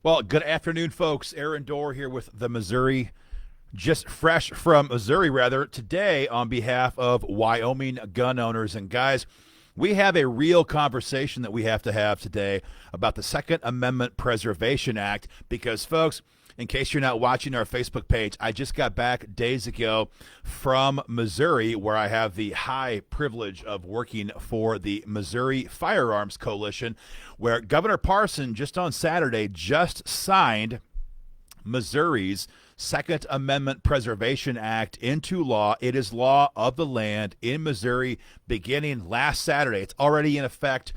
Well, good afternoon, folks. Aaron Dorr here with the Missouri, just fresh from Missouri, rather, today on behalf of Wyoming gun owners. And guys, we have a real conversation that we have to have today about the Second Amendment Preservation Act because, folks, in case you're not watching our Facebook page, I just got back days ago from Missouri, where I have the high privilege of working for the Missouri Firearms Coalition, where Governor Parson just on Saturday just signed Missouri's Second Amendment Preservation Act into law. It is law of the land in Missouri beginning last Saturday. It's already in effect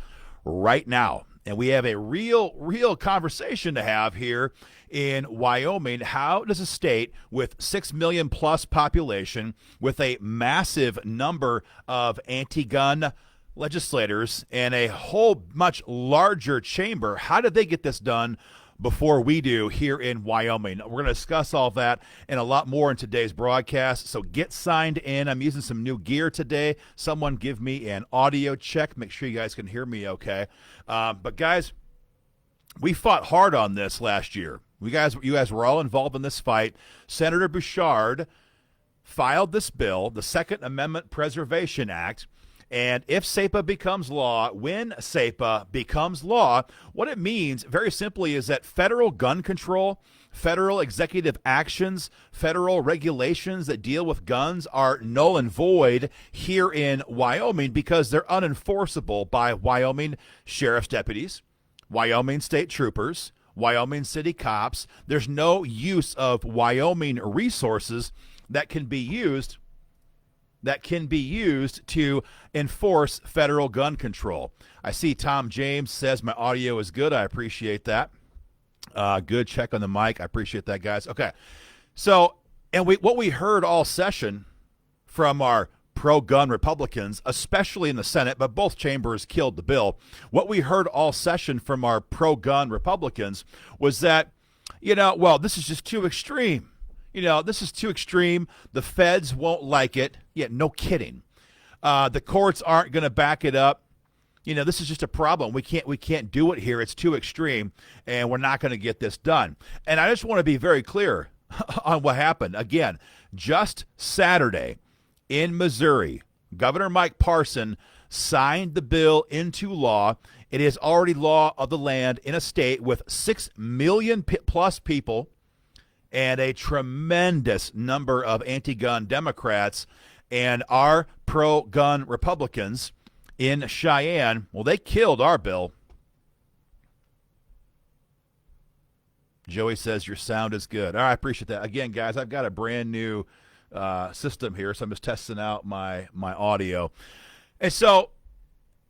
right now. And we have a real conversation to have here in Wyoming. How does a state with 6 million plus population, with a massive number of anti-gun legislators and a whole much larger chamber, how did they get this done before we do here in Wyoming? We're going to discuss all that and a lot more in today's broadcast, so get signed in. I'm using some new gear today. Someone give me an audio check. Make sure you guys can hear me okay. But guys, we fought hard on this last year. You guys were all involved in this fight. Senator Bouchard filed this bill, the Second Amendment Preservation Act. And if SAPA becomes law, when SAPA becomes law, what it means, very simply, is that federal gun control, federal executive actions, federal regulations that deal with guns are null and void here in Wyoming because they're unenforceable by Wyoming sheriff's deputies, Wyoming state troopers, Wyoming city cops. There's no use of Wyoming resources that can be used to enforce federal gun control. I see Tom James says my audio is good. I appreciate that. Good check on the mic. I appreciate that, guys. Okay. So, and what we heard all session from our pro-gun Republicans, especially in the Senate, but both chambers killed the bill. What we heard all session from our pro-gun Republicans was that, this is just too extreme. This is too extreme. The feds won't like it. Yeah, no kidding. The courts aren't going to back it up. This is just a problem. We can't do it here. It's too extreme, and we're not going to get this done. And I just want to be very clear on what happened. Again, just Saturday in Missouri, Governor Mike Parson signed the bill into law. It is already law of the land in a state with 6 million plus people and a tremendous number of anti-gun Democrats. And our pro-gun Republicans in Cheyenne, well, they killed our bill. Joey says your sound is good. All right, I appreciate that. Again, guys, I've got a brand new system here, so I'm just testing out my audio. And so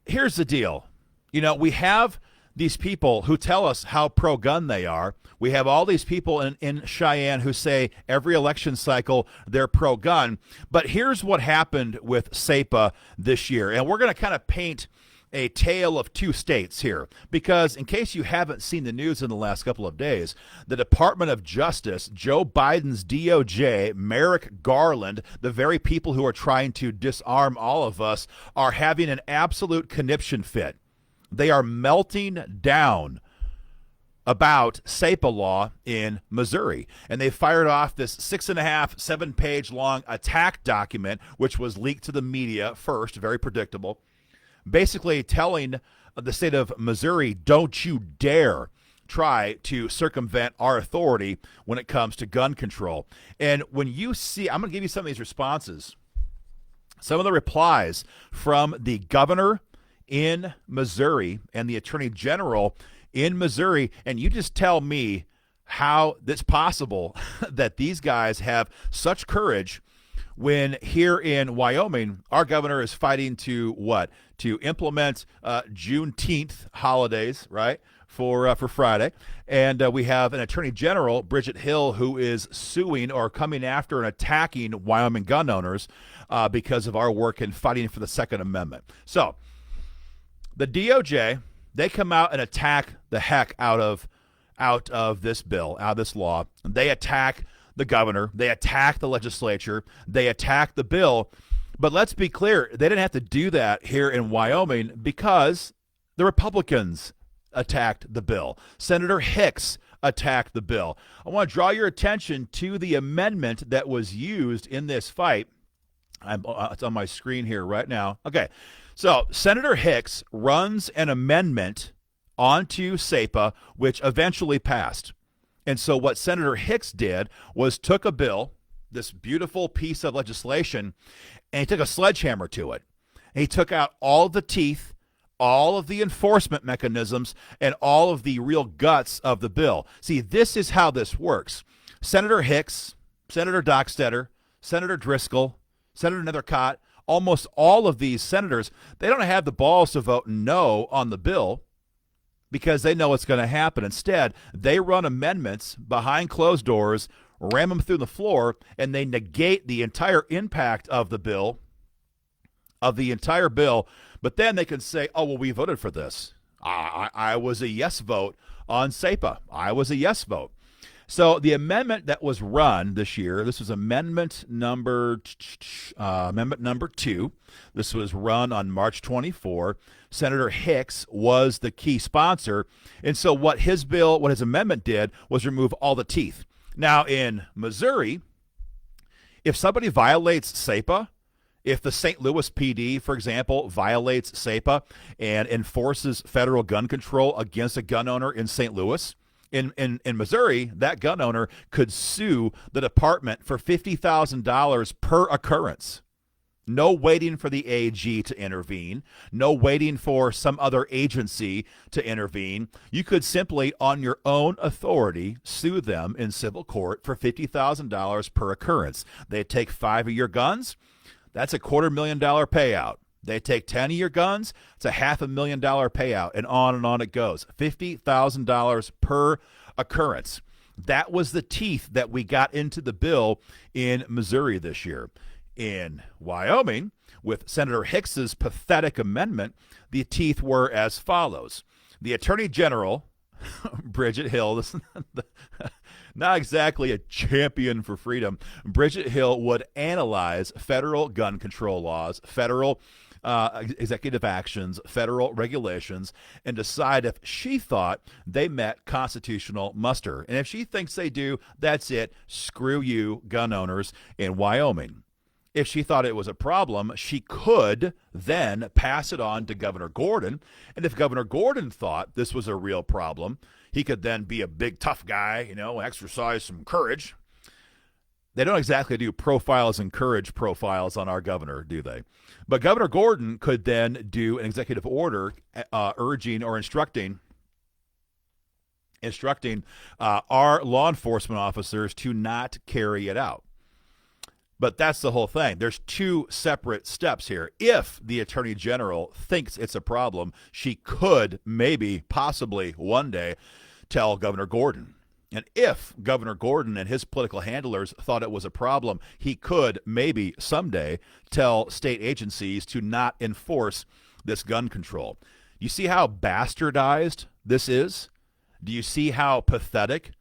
here's the deal. We have these people who tell us how pro-gun they are. We have all these people in Cheyenne who say every election cycle they're pro-gun. But here's what happened with SAPA this year. And we're going to kind of paint a tale of two states here, because in case you haven't seen the news in the last couple of days, the Department of Justice, Joe Biden's DOJ, Merrick Garland, the very people who are trying to disarm all of us, are having an absolute conniption fit. They are melting down about SAPA law in Missouri. And they fired off this 6.5, 7-page long attack document, which was leaked to the media first, very predictable, basically telling the state of Missouri, don't you dare try to circumvent our authority when it comes to gun control. And when you see, I'm going to give you some of these responses, some of the replies from the governor in Missouri and the attorney general in Missouri, and you just tell me how it's possible that these guys have such courage when here in Wyoming, our governor is fighting to implement Juneteenth holidays, right, for Friday. And we have an attorney general, Bridget Hill, who is suing or coming after and attacking Wyoming gun owners because of our work in fighting for the Second Amendment. So the DOJ, they come out and attack the heck out of this bill, out of this law. They attack the governor. They attack the legislature. They attack the bill. But let's be clear, they didn't have to do that here in Wyoming because the Republicans attacked the bill. Senator Hicks attack the bill. I want to draw your attention to the amendment that was used in this fight. It's on my screen here right now. Okay, so Senator Hicks runs an amendment onto SAPA, which eventually passed. And so what Senator Hicks did was took a bill, this beautiful piece of legislation, and he took a sledgehammer to it. And he took out all the teeth, all of the enforcement mechanisms, and all of the real guts of the bill. See, this is how this works. Senator Hicks, Senator Docksteader, Senator Driskill, Senator Nethercott, almost all of these senators, they don't have the balls to vote no on the bill because they know what's going to happen. Instead, they run amendments behind closed doors, ram them through the floor, and they negate the entire impact of the bill, of the entire bill. But then they can say, oh, well, we voted for this. I was a yes vote on SAPA. I was a yes vote. So the amendment that was run this year, this was amendment number 2. This was run on March 24. Senator Hicks was the key sponsor. And so what his amendment did was remove all the teeth. Now in Missouri, if somebody violates SAPA, if the St. Louis PD, for example, violates SAPA and enforces federal gun control against a gun owner in St. Louis, in Missouri, that gun owner could sue the department for $50,000 per occurrence. No waiting for the AG to intervene. No waiting for some other agency to intervene. You could simply, on your own authority, sue them in civil court for $50,000 per occurrence. They take 5 of your guns. That's a $250,000 payout. They take 10 of your guns, it's a $500,000 payout, and on it goes. $50,000 per occurrence. That was the teeth that we got into the bill in Missouri this year. In Wyoming, with Senator Hicks's pathetic amendment, the teeth were as follows. The Attorney General, Bridget Hill, not exactly a champion for freedom, Bridget Hill would analyze federal gun control laws, federal executive actions, federal regulations, and decide if she thought they met constitutional muster. And if she thinks they do, that's it. Screw you, gun owners in Wyoming. If she thought it was a problem, she could then pass it on to Governor Gordon. And if Governor Gordon thought this was a real problem, he could then be a big tough guy, exercise some courage. They don't exactly do profiles and courage profiles on our governor, do they? But Governor Gordon could then do an executive order urging or instructing our law enforcement officers to not carry it out. But that's the whole thing. There's 2 separate steps here. If the Attorney General thinks it's a problem, she could maybe, possibly one day tell Governor Gordon. And if Governor Gordon and his political handlers thought it was a problem, he could maybe someday tell state agencies to not enforce this gun control. You see how bastardized this is? Do you see how pathetic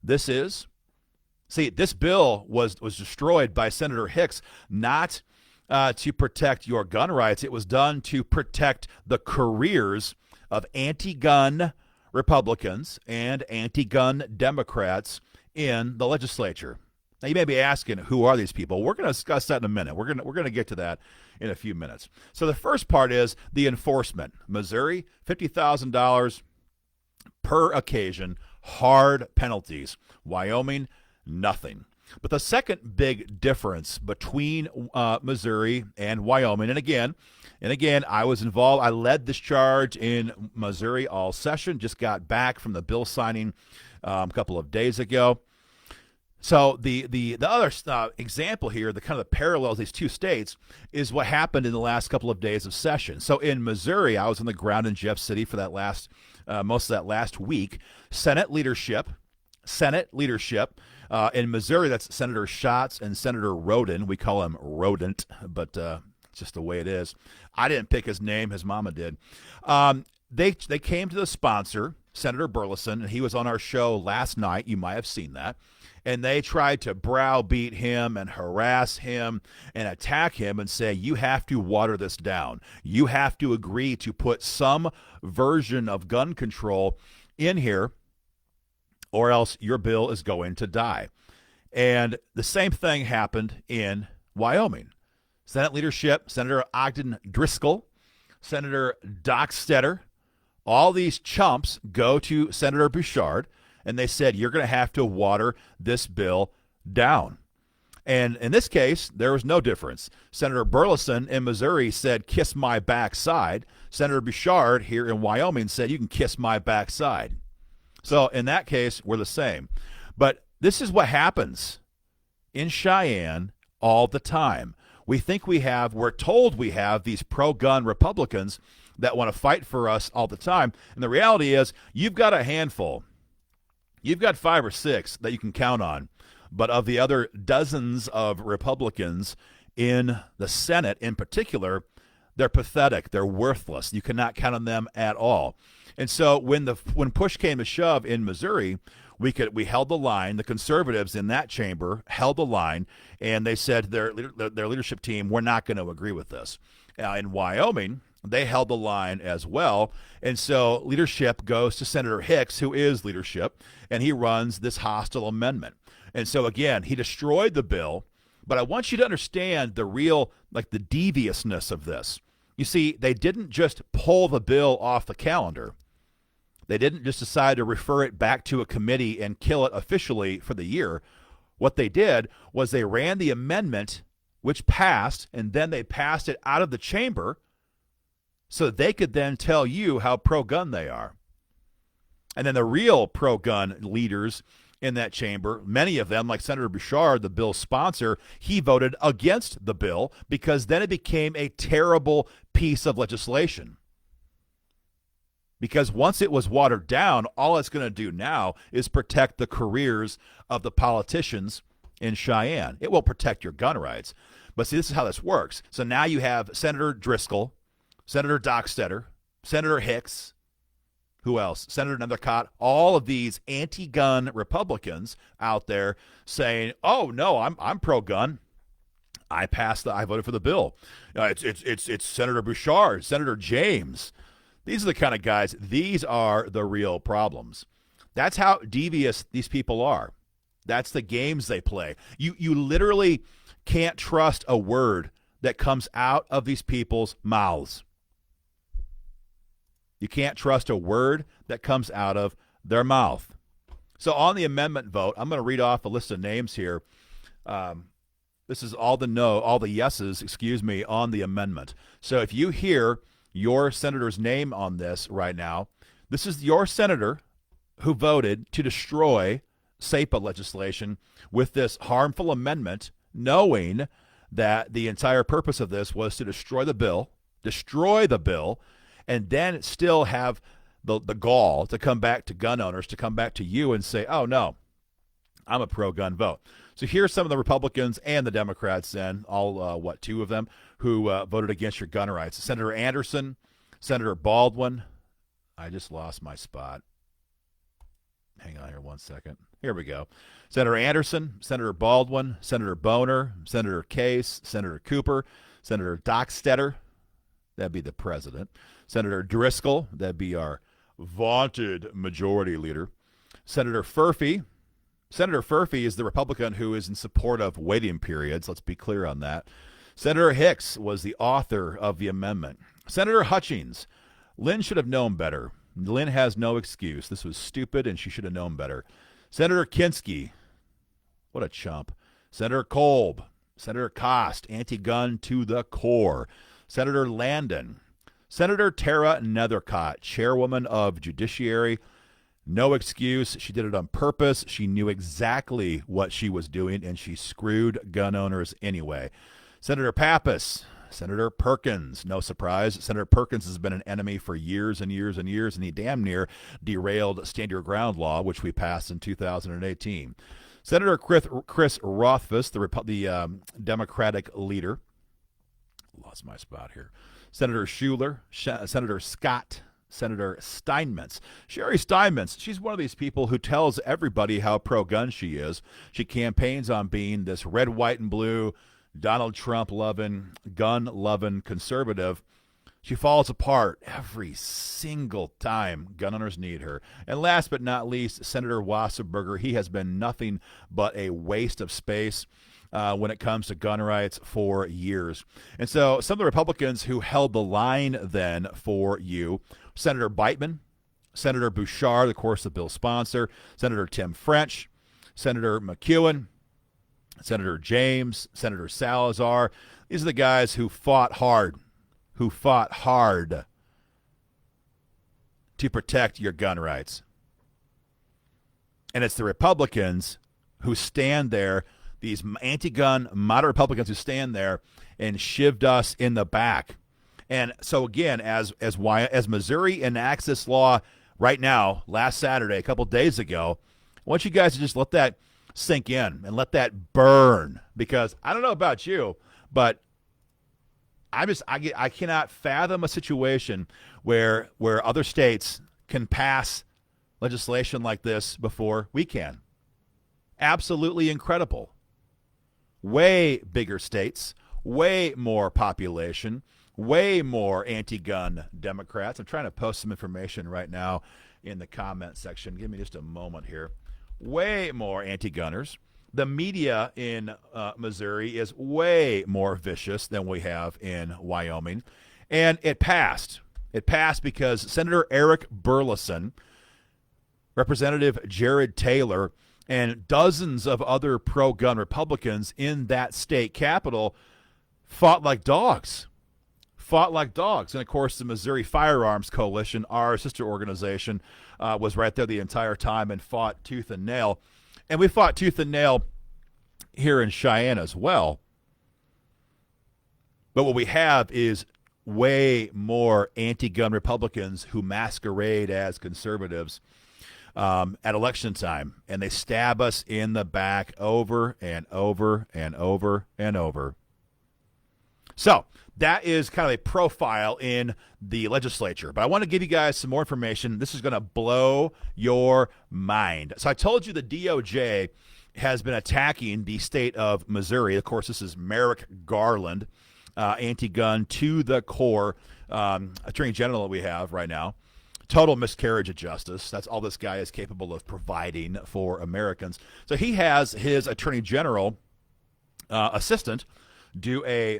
this is? See, this bill was destroyed by Senator Hicks not to protect your gun rights. It was done to protect the careers of anti-gun Republicans and anti-gun Democrats in the legislature. Now, you may be asking, who are these people? We're going to discuss that in a minute. We're going to get to that in a few minutes. So the first part is the enforcement. Missouri, $50,000 per occasion, hard penalties. Wyoming, nothing. But the second big difference between Missouri and Wyoming, and again, I was involved. I led this charge in Missouri all session. Just got back from the bill signing a couple of days ago. So the other example here, the kind of the parallels these 2 states, is what happened in the last couple of days of session. So in Missouri, I was on the ground in Jeff City for that most of that last week. Senate leadership. In Missouri, that's Senator Schatz and Senator Roden. We call him Rodent, but it's just the way it is. I didn't pick his name. His mama did. They came to the sponsor, Senator Burleson, and he was on our show last night. You might have seen that. And they tried to browbeat him and harass him and attack him and say, you have to water this down. You have to agree to put some version of gun control in here, or else your bill is going to die. And the same thing happened in Wyoming. Senate leadership, Senator Ogden Driskill, Senator Docksteader, all these chumps go to Senator Bouchard, and they said, you're going to have to water this bill down. And in this case, there was no difference. Senator Burleson in Missouri said, kiss my backside. Senator Bouchard here in Wyoming said, you can kiss my backside. So in that case, we're the same. But this is what happens in Cheyenne all the time. We're told we have these pro-gun Republicans that want to fight for us all the time. And the reality is, you've got a handful. You've got 5 or 6 that you can count on. But of the other dozens of Republicans in the Senate in particular, they're pathetic. They're worthless. You cannot count on them at all. And so when push came to shove in Missouri, we held the line. The conservatives in that chamber held the line, and they said their leadership team, we're not going to agree with this. In Wyoming, they held the line as well, and so leadership goes to Senator Hicks, who is leadership, and he runs this hostile amendment. And so again, he destroyed the bill, but I want you to understand the real, the deviousness of this. You see, they didn't just pull the bill off the calendar. They didn't just decide to refer it back to a committee and kill it officially for the year. What they did was they ran the amendment, which passed, and then they passed it out of the chamber so they could then tell you how pro-gun they are. And then the real pro-gun leaders in that chamber, many of them, like Senator Bouchard, the bill's sponsor, he voted against the bill because then it became a terrible piece of legislation. Because once it was watered down, all it's going to do now is protect the careers of the politicians in Cheyenne. It will protect your gun rights. But see, this is how this works. So now you have Senator Driskill, Senator Docksteader, Senator Hicks, who else? Senator Nethercott, all of these anti-gun Republicans out there saying, oh, no, I'm pro-gun. I voted for the bill. It's Senator Bouchard, Senator James. These are the kind of guys, these are the real problems. That's how devious these people are. That's the games they play. You literally can't trust a word that comes out of these people's mouths. You can't trust a word that comes out of their mouth. So on the amendment vote, I'm going to read off a list of names here. This is all the yeses, on the amendment. So if you hear your senator's name on this right now, this is your senator who voted to destroy SAPA legislation with this harmful amendment, knowing that the entire purpose of this was to destroy the bill, and then still have the gall to come back to gun owners, to come back to you and say, oh, no, I'm a pro-gun vote. So here's some of the Republicans and the Democrats then, all, 2 of them, who voted against your gun rights. Senator Anderson, Senator Baldwin. I just lost my spot. Hang on here 1 second. Here we go. Senator Anderson, Senator Baldwin, Senator Boner, Senator Case, Senator Cooper, Senator Docksteader, that'd be the president, Senator Driskill, that'd be our vaunted majority leader, Senator Furphy. Senator Furphy is the Republican who is in support of waiting periods. Let's be clear on that. Senator Hicks was the author of the amendment. Senator Hutchings. Lynn should have known better. Lynn has no excuse. This was stupid, and she should have known better. Senator Kinski. What a chump. Senator Kolb. Senator Cost. Anti-gun to the core. Senator Landon. Senator Tara Nethercott, chairwoman of Judiciary. No excuse. She did it on purpose. She knew exactly what she was doing, and she screwed gun owners anyway. Senator Pappas, Senator Perkins, no surprise. Senator Perkins has been an enemy for years and years and years, and he damn near derailed Stand Your Ground law, which we passed in 2018. Senator Chris Rothfuss, the Democratic leader. Lost my spot here. Senator Schuler, Senator Scott, Senator Steinmetz. Sherry Steinmetz, she's one of these people who tells everybody how pro-gun she is. She campaigns on being this red, white, and blue, Donald Trump-loving, gun-loving conservative. She falls apart every single time gun owners need her. And last but not least, Senator Wasserberger. He has been nothing but a waste of space when it comes to gun rights for years. And so some of the Republicans who held the line then for you, Senator Beitman, Senator Bouchard, of course, the bill's sponsor, Senator Tim French, Senator McEwen, Senator James, Senator Salazar. These are the guys who fought hard to protect your gun rights. And it's the Republicans who stand there, these anti-gun moderate Republicans who stand there and shivved us in the back. And so again, as Missouri enacts this law right now, last Saturday, a couple days ago, I want you guys to just let that sink in and let that burn, because I don't know about you, but I cannot fathom a situation where other states can pass legislation like this before we can. Absolutely incredible. Way bigger states, way more population, way more anti-gun Democrats. I'm trying to post some information right now in the comment section. Give me just a moment here. Way more anti-gunners. The media in Missouri is way more vicious than we have in Wyoming. And it passed. It passed because Senator Eric Burleson, Representative Jared Taylor, and dozens of other pro-gun Republicans in that state capital fought like dogs. And, of course, the Missouri Firearms Coalition, our sister organization, was right there the entire time and fought tooth and nail. And we fought tooth and nail here in Cheyenne as well. But what we have is way more anti-gun Republicans who masquerade as conservatives at election time. And they stab us in the back over and over and over and over. So that is kind of a profile in the legislature. But I want to give you guys some more information. This is going to blow your mind. So I told you the DOJ has been attacking the state of Missouri. Of course, this is Merrick Garland, anti-gun to the core attorney general that we have right now. Total miscarriage of justice. That's all this guy is capable of providing for Americans. So he has his attorney general assistant do a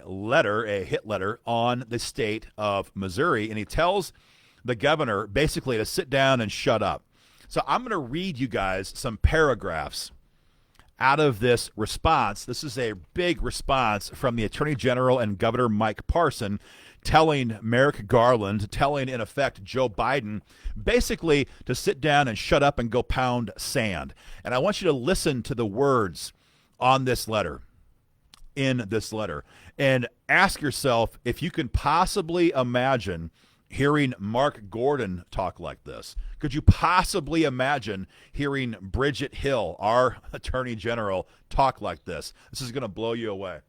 hit letter on the state of Missouri, and he tells the governor basically to sit down and shut up. So I'm going to read you guys some paragraphs out of this response. This is a big response from the Attorney General and Governor Mike Parson telling Merrick Garland, telling, in effect, Joe Biden, basically to sit down and shut up and go pound sand. And I want you to listen to the words on this letter, in this letter, and ask yourself if you can possibly imagine hearing Mark Gordon talk like this. Could you possibly imagine hearing Bridget Hill, our Attorney General, talk like this? This is going to blow you away. I'm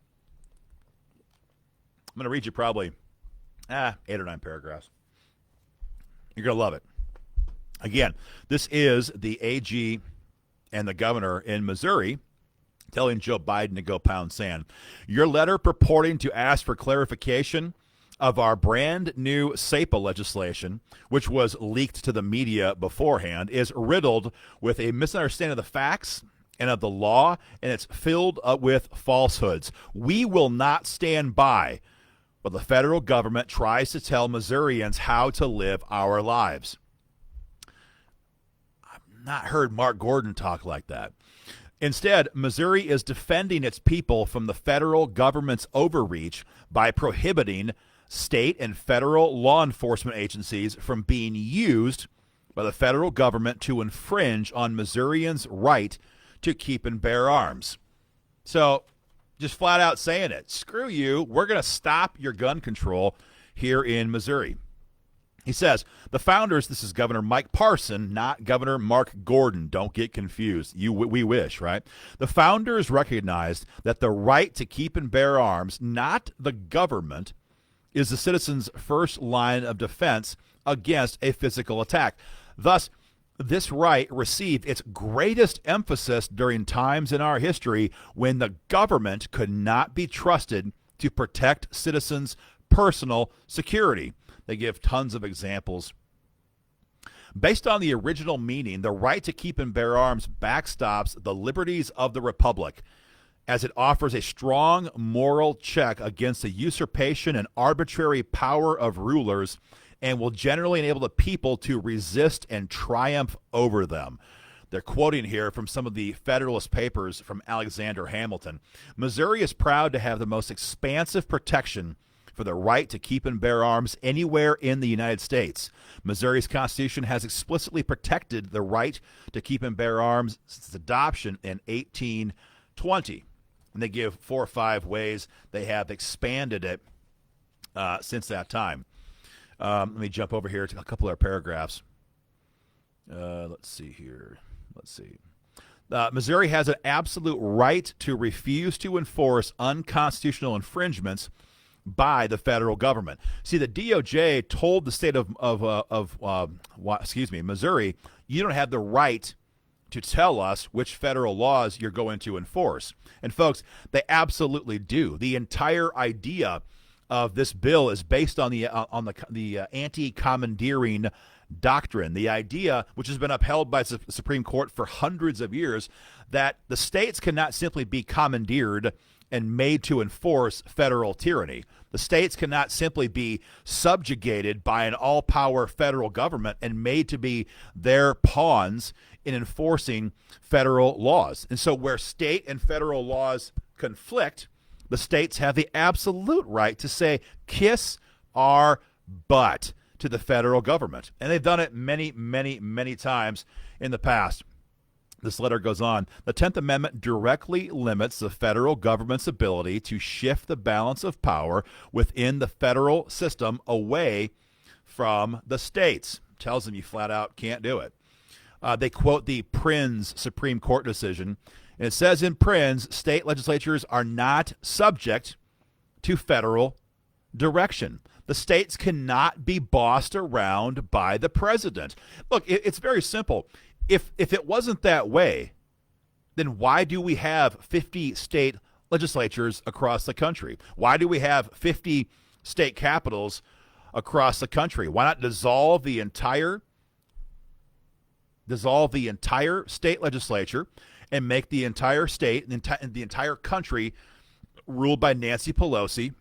going to read you probably 8 or 9 paragraphs. You're going to love it. Again, this is the AG and the governor in Missouri telling Joe Biden to go pound sand. Your letter purporting to ask for clarification of our brand new SAPA legislation, which was leaked to the media beforehand, is riddled with a misunderstanding of the facts and of the law, and it's filled with falsehoods. We will not stand by while the federal government tries to tell Missourians how to live our lives. I've not heard Mark Gordon talk like that. Instead, Missouri is defending its people from the federal government's overreach by prohibiting state and federal law enforcement agencies from being used by the federal government to infringe on Missourians' right to keep and bear arms. So, just flat out saying it. Screw you. We're going to stop your gun control here in Missouri. He says, the founders, this is Governor Mike Parson, not Governor Mark Gordon. Don't get confused. We wish, right? The founders recognized that the right to keep and bear arms, not the government, is the citizen's first line of defense against a physical attack. Thus, this right received its greatest emphasis during times in our history when the government could not be trusted to protect citizens' personal security. They give tons of examples. Based on the original meaning, the right to keep and bear arms backstops the liberties of the Republic, as it offers a strong moral check against the usurpation and arbitrary power of rulers, and will generally enable the people to resist and triumph over them. They're quoting here from some of the Federalist Papers from Alexander Hamilton. Missouri is proud to have the most expansive protection for the right to keep and bear arms anywhere in the United States. Missouri's Constitution has explicitly protected the right to keep and bear arms since its adoption in 1820. And they give 4 or 5 ways they have expanded it since that time. Let me jump over here to a couple of paragraphs. Let's see here. Missouri has an absolute right to refuse to enforce unconstitutional infringements by the federal government. See, the DOJ told the state of Missouri, you don't have the right to tell us which federal laws you're going to enforce. And folks, they absolutely do. The entire idea of this bill is based on the Anti-Commandeering Doctrine, the idea, which has been upheld by the Supreme Court for hundreds of years, that the states cannot simply be commandeered and made to enforce federal tyranny. The states cannot simply be subjugated by an all-power federal government and made to be their pawns in enforcing federal laws. And so where state and federal laws conflict, the states have the absolute right to say, kiss our butt to the federal government. And they've done it many, many, many times in the past. This letter goes on. The 10th Amendment directly limits the federal government's ability to shift the balance of power within the federal system away from the states. Tells them you flat out can't do it. They quote the Prins Supreme Court decision, and it says in Prins, state legislatures are not subject to federal direction. The states cannot be bossed around by the president. Look, it's very simple. If it wasn't that way, then why do we have 50 state legislatures across the country? Why do we have 50 state capitals across the country? Why not dissolve the entire state legislature and make the entire state, the entire country ruled by Nancy Pelosi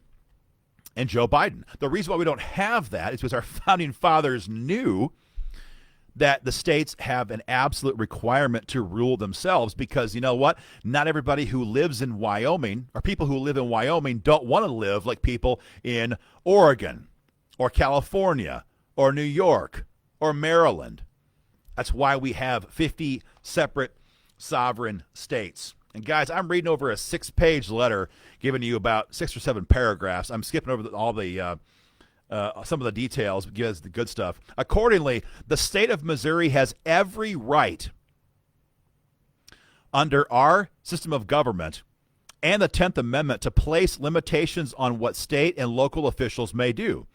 and Joe Biden? The reason why we don't have that is because our founding fathers knew that the states have an absolute requirement to rule themselves, because you know what? Not everybody who lives in Wyoming, or people who live in Wyoming, don't want to live like people in Oregon or California or New York or Maryland. That's why we have 50 separate sovereign states. And guys, I'm reading over a 6-page letter giving you about 6 or 7 paragraphs. I'm skipping over all the some of the details, because the good stuff. Accordingly, the state of Missouri has every right under our system of government and the 10th Amendment to place limitations on what state and local officials may do.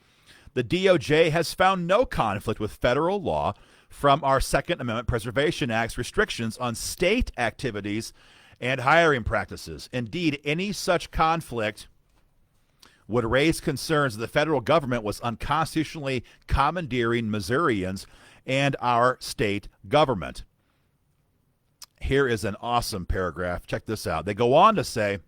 The DOJ has found no conflict with federal law from our Second Amendment Preservation Act's restrictions on state activities and hiring practices. Indeed, any such conflict would raise concerns that the federal government was unconstitutionally commandeering Missourians and our state government. Here is an awesome paragraph. Check this out. They go on to say,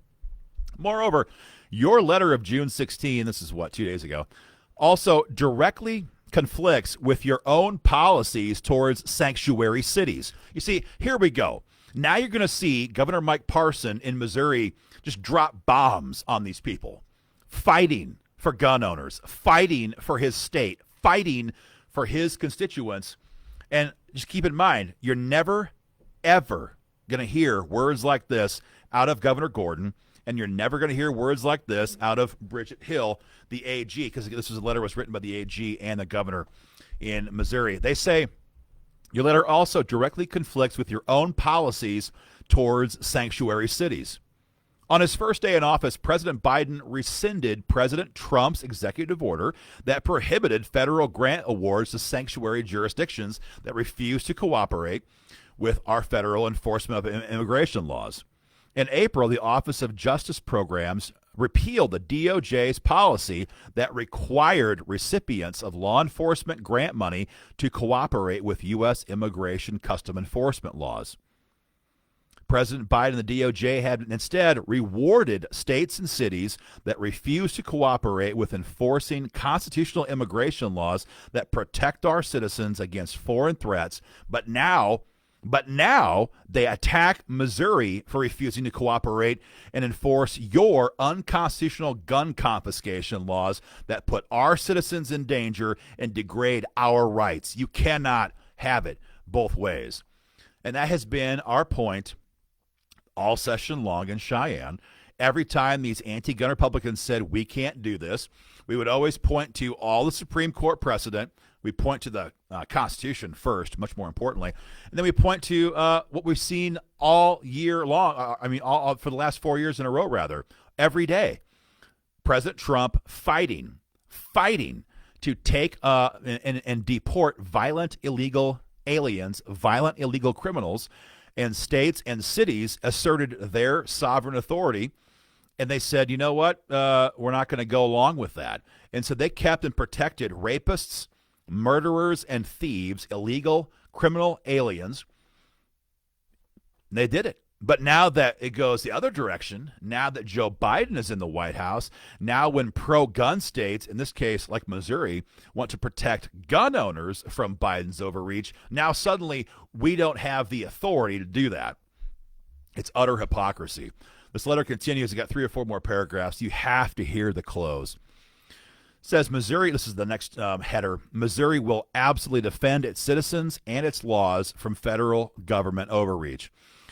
moreover, your letter of June 16, this is 2 days ago, also directly conflicts with your own policies towards sanctuary cities. You see, here we go. Now you're going to see Governor Mike Parson in Missouri just drop bombs on these people, fighting for gun owners, fighting for his state, fighting for his constituents. And just keep in mind, you're never, ever going to hear words like this out of Governor Gordon, and you're never going to hear words like this out of Bridget Hill, the AG, because this was a letter was written by the AG and the governor in Missouri. They say, your letter also directly conflicts with your own policies towards sanctuary cities. On his first day in office, President Biden rescinded President Trump's executive order that prohibited federal grant awards to sanctuary jurisdictions that refuse to cooperate with our federal enforcement of immigration laws. In April, the Office of Justice Programs repeal the DOJ's policy that required recipients of law enforcement grant money to cooperate with U.S. immigration custom enforcement laws. President Biden and the DOJ had instead rewarded states and cities that refused to cooperate with enforcing constitutional immigration laws that protect our citizens against foreign threats. But now they attack Missouri for refusing to cooperate and enforce your unconstitutional gun confiscation laws that put our citizens in danger and degrade our rights. You cannot have it both ways. And that has been our point all session long in Cheyenne. Every time these anti-gun Republicans said we can't do this, we would always point to all the Supreme Court precedent. We point to the Constitution first, much more importantly, and then we point to what we've seen all year long. All for the last 4 years in a row, rather, every day. President Trump fighting to take and deport violent illegal aliens, violent illegal criminals. And states and cities asserted their sovereign authority, and they said, you know what, we're not going to go along with that. And so they kept and protected rapists, murderers, and thieves, illegal criminal aliens. And they did it. But now that it goes the other direction, now that Joe Biden is in the White House, now when pro-gun states, in this case like Missouri, want to protect gun owners from Biden's overreach, now suddenly we don't have the authority to do that. It's utter hypocrisy. This letter continues. It's got 3 or 4 more paragraphs. You have to hear the close. It says Missouri, this is the next header, Missouri will absolutely defend its citizens and its laws from federal government overreach.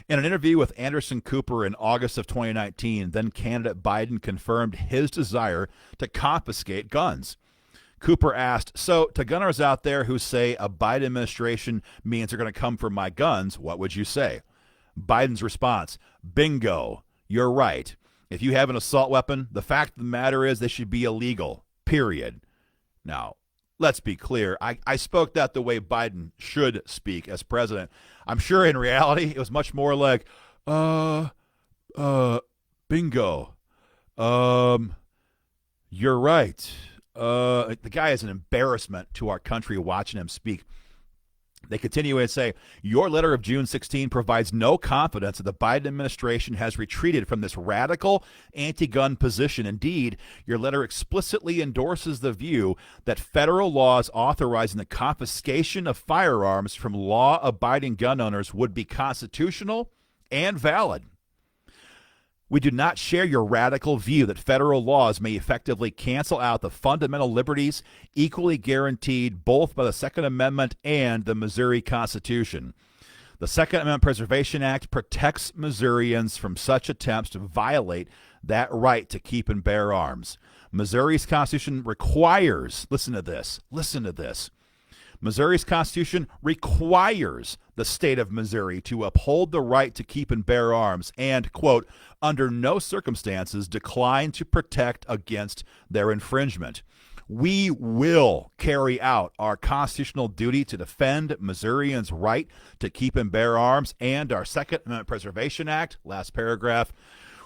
In an interview with Anderson Cooper in August of 2019, then candidate Biden confirmed his desire to confiscate guns. Cooper asked, so to gunners out there who say a Biden administration means they're going to come for my guns, what would you say? Biden's response, bingo, you're right. If you have an assault weapon, the fact of the matter is they should be illegal, period. Now, let's be clear. I spoke that the way Biden should speak as president. I'm sure in reality it was much more like, bingo. You're right. The guy is an embarrassment to our country watching him speak. They continue and say, your letter of June 16 provides no confidence that the Biden administration has retreated from this radical anti-gun position. Indeed, your letter explicitly endorses the view that federal laws authorizing the confiscation of firearms from law-abiding gun owners would be constitutional and valid. We do not share your radical view that federal laws may effectively cancel out the fundamental liberties equally guaranteed both by the Second Amendment and the Missouri Constitution. The Second Amendment Preservation Act protects Missourians from such attempts to violate that right to keep and bear arms. Missouri's Constitution requires, listen to this, Missouri's Constitution requires the state of Missouri to uphold the right to keep and bear arms and, quote, under no circumstances decline to protect against their infringement. We will carry out our constitutional duty to defend Missourians' right to keep and bear arms and our Second Amendment Preservation Act, last paragraph.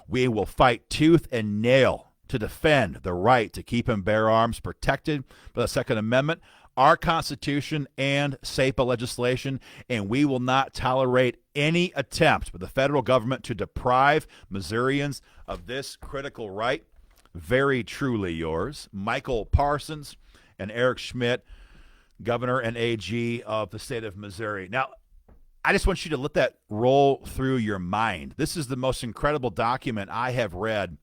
We will fight tooth and nail to defend the right to keep and bear arms protected by the Second Amendment, our Constitution, and SAPA legislation, and we will not tolerate any attempt by the federal government to deprive Missourians of this critical right. Very truly yours, Michael Parsons and Eric Schmidt, Governor and AG of the state of Missouri. Now, I just want you to let that roll through your mind. This is the most incredible document I have read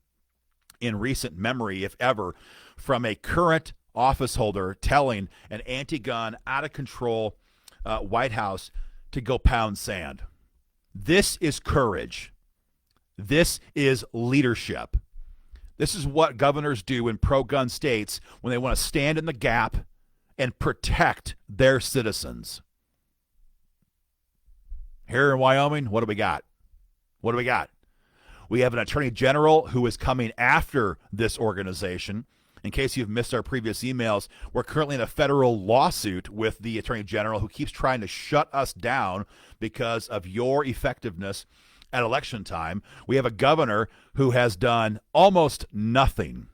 in recent memory, if ever, from a current office holder telling an anti-gun, out-of-control White House to go pound sand. This is courage. This is leadership. This is what governors do in pro-gun states when they want to stand in the gap and protect their citizens. Here in Wyoming, what do we got? We have an attorney general who is coming after this organization. In case you've missed our previous emails, we're currently in a federal lawsuit with the attorney general who keeps trying to shut us down because of your effectiveness at election time. We have a governor who has done almost nothing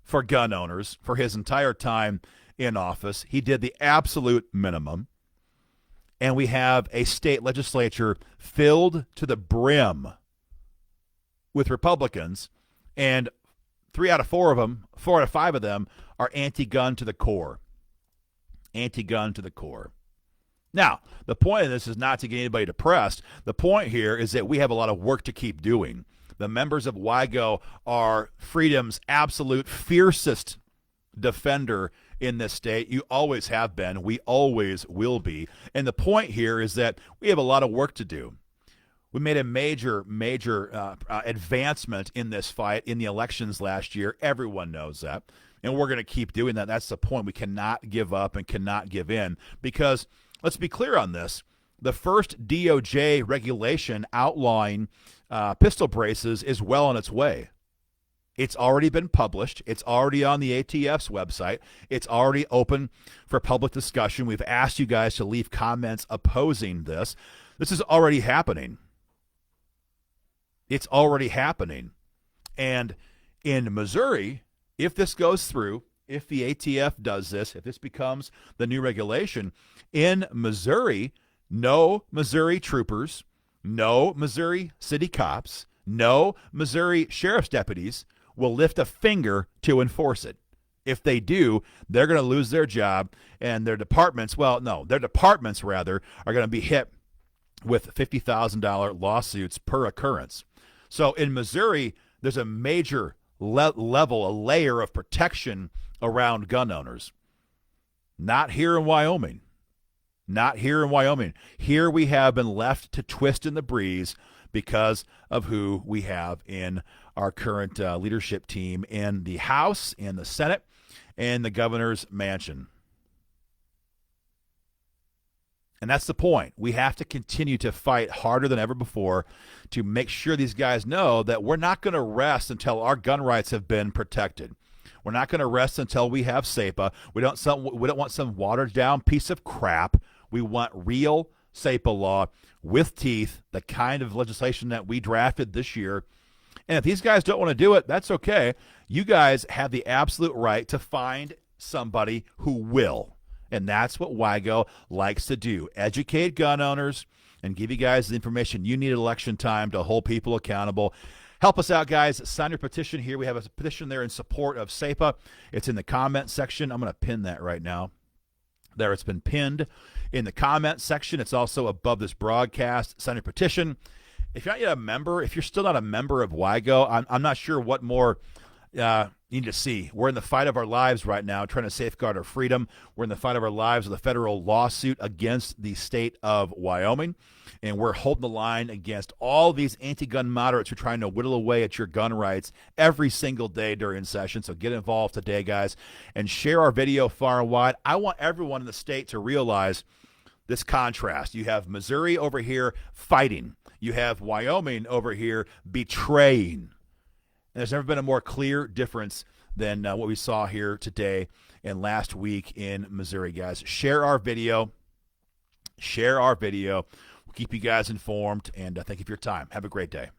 for gun owners for his entire time in office. He did the absolute minimum. And we have a state legislature filled to the brim with Republicans, and 4 out of 5 of them are anti-gun to the core. Anti-gun to the core. Now, the point of this is not to get anybody depressed. The point here is that we have a lot of work to keep doing. The members of WYGO are freedom's absolute fiercest defender in this state. You always have been. We always will be. And the point here is that we have a lot of work to do. We made a major advancement in this fight in the elections last year. Everyone knows that. And we're going to keep doing that. That's the point. We cannot give up and cannot give in, because let's be clear on this. The first DOJ regulation outlawing pistol braces is well on its way. It's already been published. It's already on the ATF's website. It's already open for public discussion. We've asked you guys to leave comments opposing this. This is already happening. It's already happening. And in Missouri, if this goes through, if the ATF does this, if this becomes the new regulation, in Missouri, no Missouri troopers, no Missouri city cops, no Missouri sheriff's deputies will lift a finger to enforce it. If they do, they're going to lose their job, and their departments, are going to be hit with $50,000 lawsuits per occurrence. So in Missouri, there's a major level, a layer of protection around gun owners. Not here in Wyoming. Not here in Wyoming. Here we have been left to twist in the breeze because of who we have in our current leadership team in the House, in the Senate, and the governor's mansion. And that's the point. We have to continue to fight harder than ever before to make sure these guys know that we're not going to rest until our gun rights have been protected. We're not going to rest until we have SAPA. We don't want some watered-down piece of crap. We want real SAPA law with teeth, the kind of legislation that we drafted this year. And if these guys don't want to do it, that's okay. You guys have the absolute right to find somebody who will. And that's what WYGO likes to do. Educate gun owners and give you guys the information you need at election time to hold people accountable. Help us out, guys. Sign your petition here. We have a petition there in support of SAPA. It's in the comment section. I'm going to pin that right now. There, it's been pinned in the comment section. It's also above this broadcast. Sign your petition. If you're not yet a member, if you're still not a member of WYGO, I'm not sure what more you need to see. We're in the fight of our lives right now, trying to safeguard our freedom. We're in the fight of our lives with a federal lawsuit against the state of Wyoming, and we're holding the line against all these anti-gun moderates who are trying to whittle away at your gun rights every single day during session. So get involved today, guys, and share our video far and wide. I want everyone in the state to realize this contrast. You have Missouri over here fighting. You have Wyoming over here betraying. And there's never been a more clear difference than what we saw here today and last week in Missouri, guys. Share our video. Share our video. We'll keep you guys informed, and thank you for your time. Have a great day.